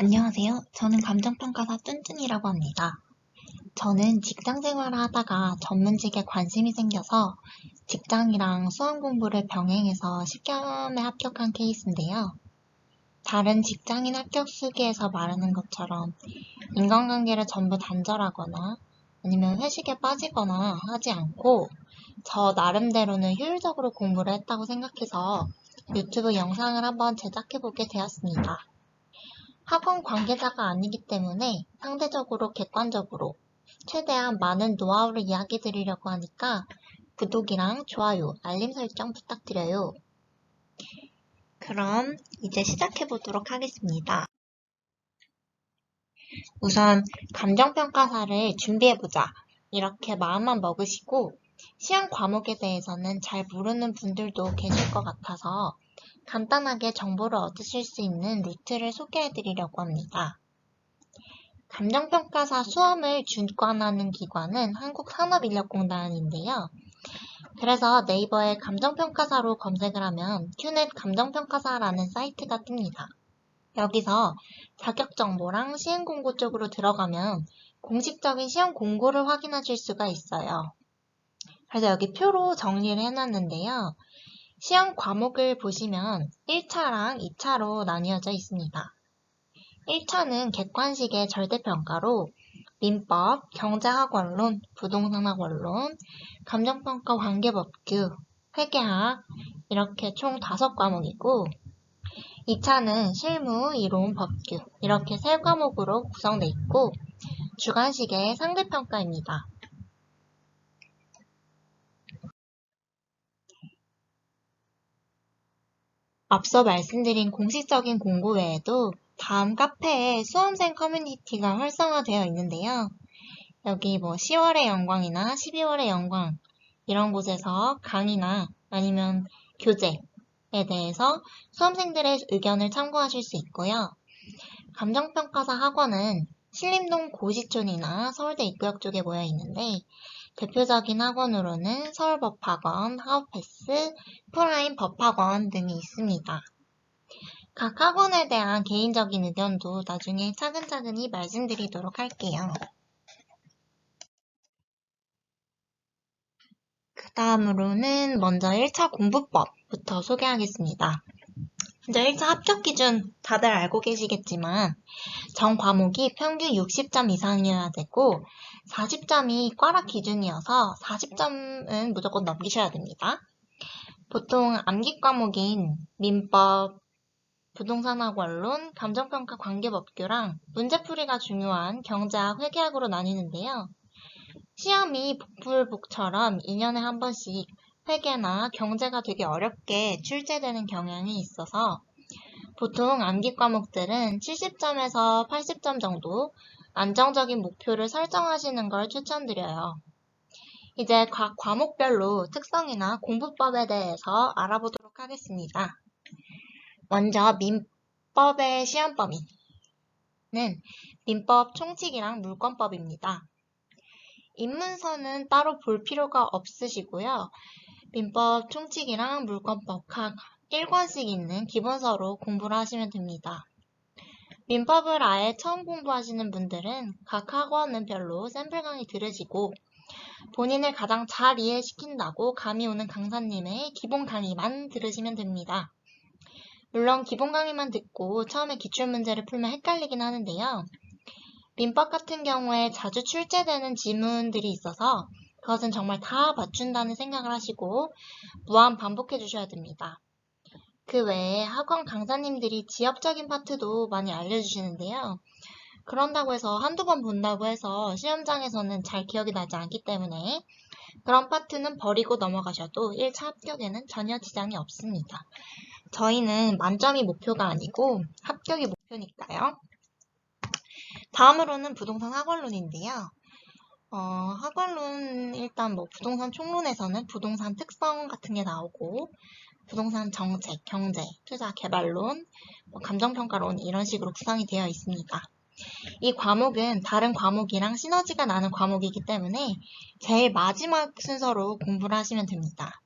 안녕하세요. 저는 감정평가사 뚠뚠이라고 합니다. 저는 직장 생활을 하다가 전문직에 관심이 생겨서 직장이랑 수험 공부를 병행해서 10겸에 합격한 케이스인데요. 다른 직장인 합격 수기에서 말하는 것처럼 인간관계를 전부 단절하거나 아니면 회식에 빠지거나 하지 않고 저 나름대로는 효율적으로 공부를 했다고 생각해서 유튜브 영상을 한번 제작해보게 되었습니다. 학원 관계자가 아니기 때문에 상대적으로 객관적으로 최대한 많은 노하우를 이야기 드리려고 하니까 구독이랑 좋아요, 알림 설정 부탁드려요. 그럼 이제 시작해 보도록 하겠습니다. 우선 감정평가사를 준비해보자 이렇게 마음만 먹으시고 시험 과목에 대해서는 잘 모르는 분들도 계실 것 같아서 간단하게 정보를 얻으실 수 있는 루트를 소개해드리려고 합니다. 감정평가사 수험을 주관하는 기관은 한국산업인력공단인데요. 그래서 네이버에 감정평가사로 검색을 하면 큐넷 감정평가사라는 사이트가 뜹니다. 여기서 자격 정보랑 시행 공고 쪽으로 들어가면 공식적인 시험 공고를 확인하실 수가 있어요. 그래서 여기 표로 정리를 해놨는데요. 시험 과목을 보시면 1차랑 2차로 나뉘어져 있습니다. 1차는 객관식의 절대평가로 민법, 경제학원론, 부동산학원론, 감정평가 관계법규, 회계학 이렇게 총 5과목이고 2차는 실무, 이론, 법규 이렇게 3과목으로 구성되어 있고 주관식의 상대평가입니다. 앞서 말씀드린 공식적인 공고 외에도 다음 카페에 수험생 커뮤니티가 활성화되어 있는데요. 여기 10월의 영광이나 12월의 영광 이런 곳에서 강의나 아니면 교재에 대해서 수험생들의 의견을 참고하실 수 있고요. 감정평가사 학원은 신림동 고시촌이나 서울대 입구역 쪽에 모여 있는데 대표적인 학원으로는 서울법학원, 하우패스, 프라임 법학원 등이 있습니다. 각 학원에 대한 개인적인 의견도 나중에 차근차근히 말씀드리도록 할게요. 그 다음으로는 먼저 1차 공부법부터 소개하겠습니다. 먼저 1차 합격 기준 다들 알고 계시겠지만 전 과목이 평균 60점 이상이어야 되고 40점이 과락 기준이어서 40점은 무조건 넘기셔야 됩니다. 보통 암기 과목인 민법, 부동산학원론, 감정평가 관계법규랑 문제풀이가 중요한 경제학, 회계학으로 나뉘는데요. 시험이 복불복처럼 2년에 한 번씩 회계나 경제가 되게 어렵게 출제되는 경향이 있어서 보통 암기 과목들은 70점에서 80점 정도 안정적인 목표를 설정하시는 걸 추천드려요. 이제 각 과목별로 특성이나 공부법에 대해서 알아보도록 하겠습니다. 먼저 민법의 시험 범위는 민법 총칙이랑 물권법입니다. 입문서는 따로 볼 필요가 없으시고요. 민법 총칙이랑 물권법 각 1권씩 있는 기본서로 공부를 하시면 됩니다. 민법을 아예 처음 공부하시는 분들은 각 학원은 별로 샘플 강의 들으시고 본인을 가장 잘 이해시킨다고 감이 오는 강사님의 기본 강의만 들으시면 됩니다. 물론 기본 강의만 듣고 처음에 기출문제를 풀면 헷갈리긴 하는데요. 민법 같은 경우에 자주 출제되는 지문들이 있어서 그것은 정말 다 맞춘다는 생각을 하시고 무한 반복해 주셔야 됩니다. 그 외에 학원 강사님들이 지엽적인 파트도 많이 알려주시는데요. 그런다고 해서 한두 번 본다고 해서 시험장에서는 잘 기억이 나지 않기 때문에 그런 파트는 버리고 넘어가셔도 1차 합격에는 전혀 지장이 없습니다. 저희는 만점이 목표가 아니고 합격이 목표니까요. 다음으로는 부동산 학원론인데요. 학원론 일단 부동산 총론에서는 부동산 특성 같은 게 나오고 부동산 정책, 경제, 투자, 개발론, 감정평가론 이런 식으로 구성이 되어 있습니다. 이 과목은 다른 과목이랑 시너지가 나는 과목이기 때문에 제일 마지막 순서로 공부를 하시면 됩니다.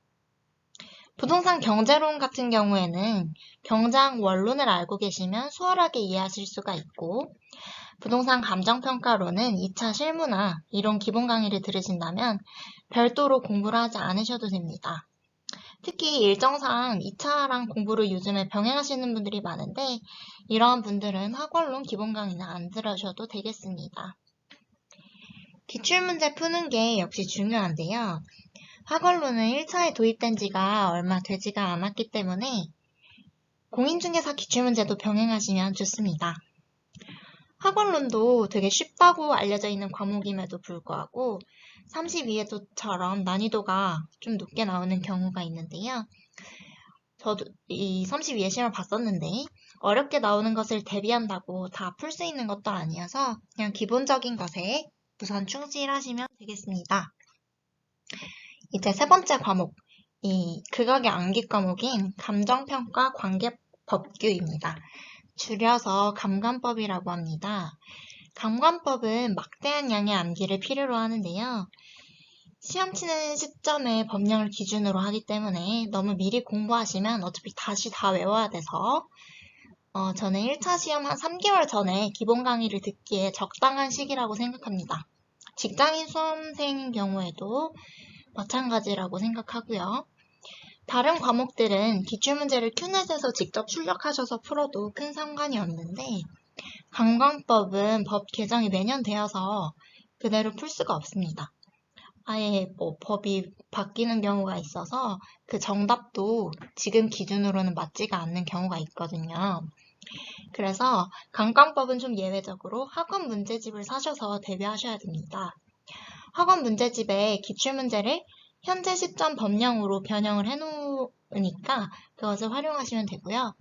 부동산 경제론 같은 경우에는 경장 원론을 알고 계시면 수월하게 이해하실 수가 있고, 부동산 감정평가론은 2차 실무나 이론 기본 강의를 들으신다면 별도로 공부를 하지 않으셔도 됩니다. 특히 일정상 2차랑 공부를 요즘에 병행하시는 분들이 많은데, 이러한 분들은 학원론 기본 강의는 안 들으셔도 되겠습니다. 기출문제 푸는 게 역시 중요한데요. 학원론은 1차에 도입된 지가 얼마 되지가 않았기 때문에 공인중개사 기출문제도 병행하시면 좋습니다. 학원론도 되게 쉽다고 알려져 있는 과목임에도 불구하고 32회도처럼 난이도가 좀 높게 나오는 경우가 있는데요. 저도 이 32회 시험을 봤었는데 어렵게 나오는 것을 대비한다고 다 풀 수 있는 것도 아니어서 그냥 기본적인 것에 우선 충실하시면 되겠습니다. 이제 세 번째 과목, 이 극악의 암기 과목인 감정평가 관계법규입니다. 줄여서 감관법이라고 합니다. 감관법은 막대한 양의 암기를 필요로 하는데요. 시험 치는 시점에 법령을 기준으로 하기 때문에 너무 미리 공부하시면 어차피 다시 다 외워야 돼서 저는 1차 시험 한 3개월 전에 기본 강의를 듣기에 적당한 시기라고 생각합니다. 직장인 수험생인 경우에도 마찬가지라고 생각하고요. 다른 과목들은 기출문제를 큐넷에서 직접 출력하셔서 풀어도 큰 상관이 없는데 감관법은 법 개정이 매년 되어서 그대로 풀 수가 없습니다. 아예 법이 바뀌는 경우가 있어서 그 정답도 지금 기준으로는 맞지가 않는 경우가 있거든요. 그래서 감관법은 좀 예외적으로 학원 문제집을 사셔서 대비하셔야 됩니다. 학원 문제집에 기출문제를 현재 시점 법령으로 변형을 해놓으니까 그것을 활용하시면 되고요.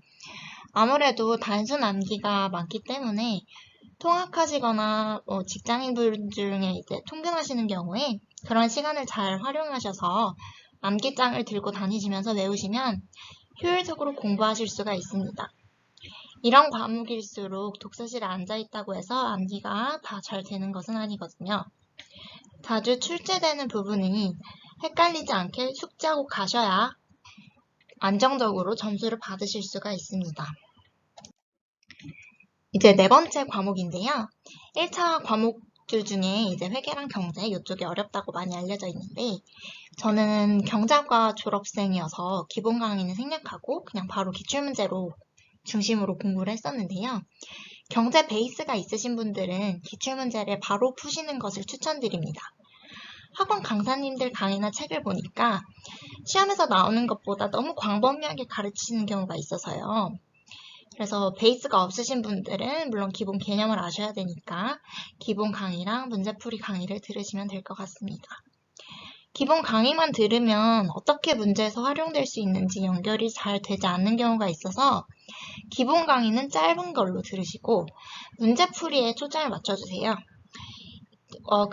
아무래도 단순 암기가 많기 때문에 통학하시거나 직장인분 중에 이제 통근하시는 경우에 그런 시간을 잘 활용하셔서 암기장을 들고 다니시면서 외우시면 효율적으로 공부하실 수가 있습니다. 이런 과목일수록 독서실에 앉아있다고 해서 암기가 다 잘 되는 것은 아니거든요. 자주 출제되는 부분이 헷갈리지 않게 숙지하고 가셔야 안정적으로 점수를 받으실 수가 있습니다. 이제 네 번째 과목인데요. 1차 과목들 중에 이제 회계랑 경제 이쪽이 어렵다고 많이 알려져 있는데 저는 경작과 졸업생이어서 기본 강의는 생략하고 그냥 바로 기출문제로 중심으로 공부를 했었는데요. 경제 베이스가 있으신 분들은 기출문제를 바로 푸시는 것을 추천드립니다. 학원 강사님들 강의나 책을 보니까 시험에서 나오는 것보다 너무 광범위하게 가르치는 경우가 있어서요. 그래서 베이스가 없으신 분들은 물론 기본 개념을 아셔야 되니까 기본 강의랑 문제풀이 강의를 들으시면 될 것 같습니다. 기본 강의만 들으면 어떻게 문제에서 활용될 수 있는지 연결이 잘 되지 않는 경우가 있어서 기본 강의는 짧은 걸로 들으시고 문제풀이에 초점을 맞춰주세요.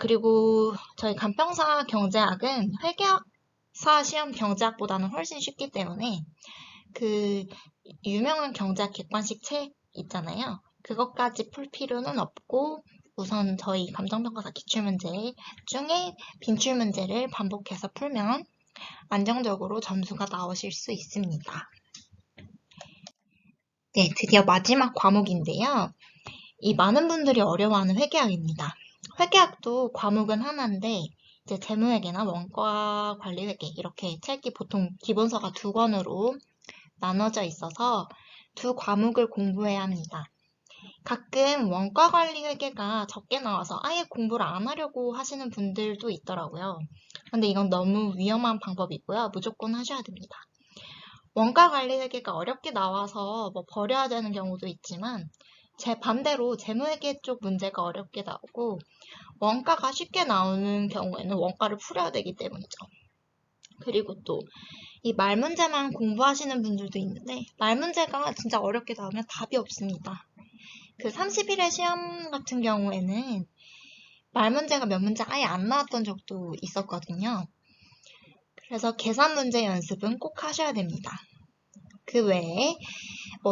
그리고 저희 간평사 경제학은 회계사 시험 경제학보다는 훨씬 쉽기 때문에 그 유명한 경제학 객관식 책 있잖아요. 그것까지 풀 필요는 없고 우선 저희 감정평가사 기출문제 중에 빈출문제를 반복해서 풀면 안정적으로 점수가 나오실 수 있습니다. 네, 드디어 마지막 과목인데요. 이 많은 분들이 어려워하는 회계학입니다. 회계학도 과목은 하나인데 이제 재무회계나 원가 관리회계 이렇게 책이 보통 기본서가 2권으로 나눠져 있어서 두 과목을 공부해야 합니다. 가끔 원가 관리 회계가 적게 나와서 아예 공부를 안 하려고 하시는 분들도 있더라고요. 근데 이건 너무 위험한 방법이고요. 무조건 하셔야 됩니다. 원가 관리 회계가 어렵게 나와서 버려야 되는 경우도 있지만 제 반대로 재무회계 쪽 문제가 어렵게 나오고 원가가 쉽게 나오는 경우에는 원가를 풀어야 되기 때문이죠. 그리고 또 이 말문제만 공부하시는 분들도 있는데 말문제가 진짜 어렵게 나오면 답이 없습니다. 그 30일의 시험 같은 경우에는 말문제가 몇 문제 아예 안 나왔던 적도 있었거든요. 그래서 계산 문제 연습은 꼭 하셔야 됩니다. 그 외에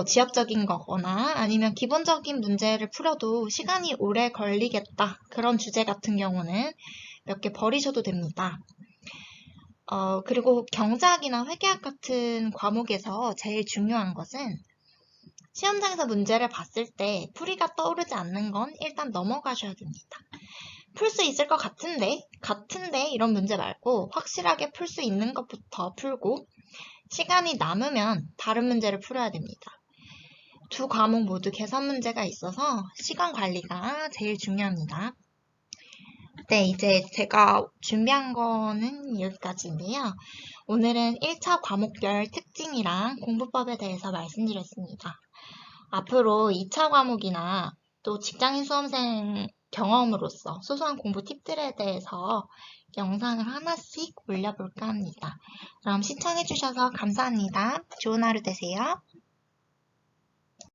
지역적인 거거나 아니면 기본적인 문제를 풀어도 시간이 오래 걸리겠다 그런 주제 같은 경우는 몇 개 버리셔도 됩니다. 그리고 경제학이나 회계학 같은 과목에서 제일 중요한 것은 시험장에서 문제를 봤을 때 풀이가 떠오르지 않는 건 일단 넘어가셔야 됩니다. 풀 수 있을 것 같은데 이런 문제 말고 확실하게 풀 수 있는 것부터 풀고 시간이 남으면 다른 문제를 풀어야 됩니다. 두 과목 모두 계산 문제가 있어서 시간 관리가 제일 중요합니다. 네, 이제 제가 준비한 거는 여기까지인데요. 오늘은 1차 과목별 특징이랑 공부법에 대해서 말씀드렸습니다. 앞으로 2차 과목이나 또 직장인 수험생 경험으로서 소소한 공부 팁들에 대해서 영상을 하나씩 올려볼까 합니다. 그럼 시청해주셔서 감사합니다. 좋은 하루 되세요.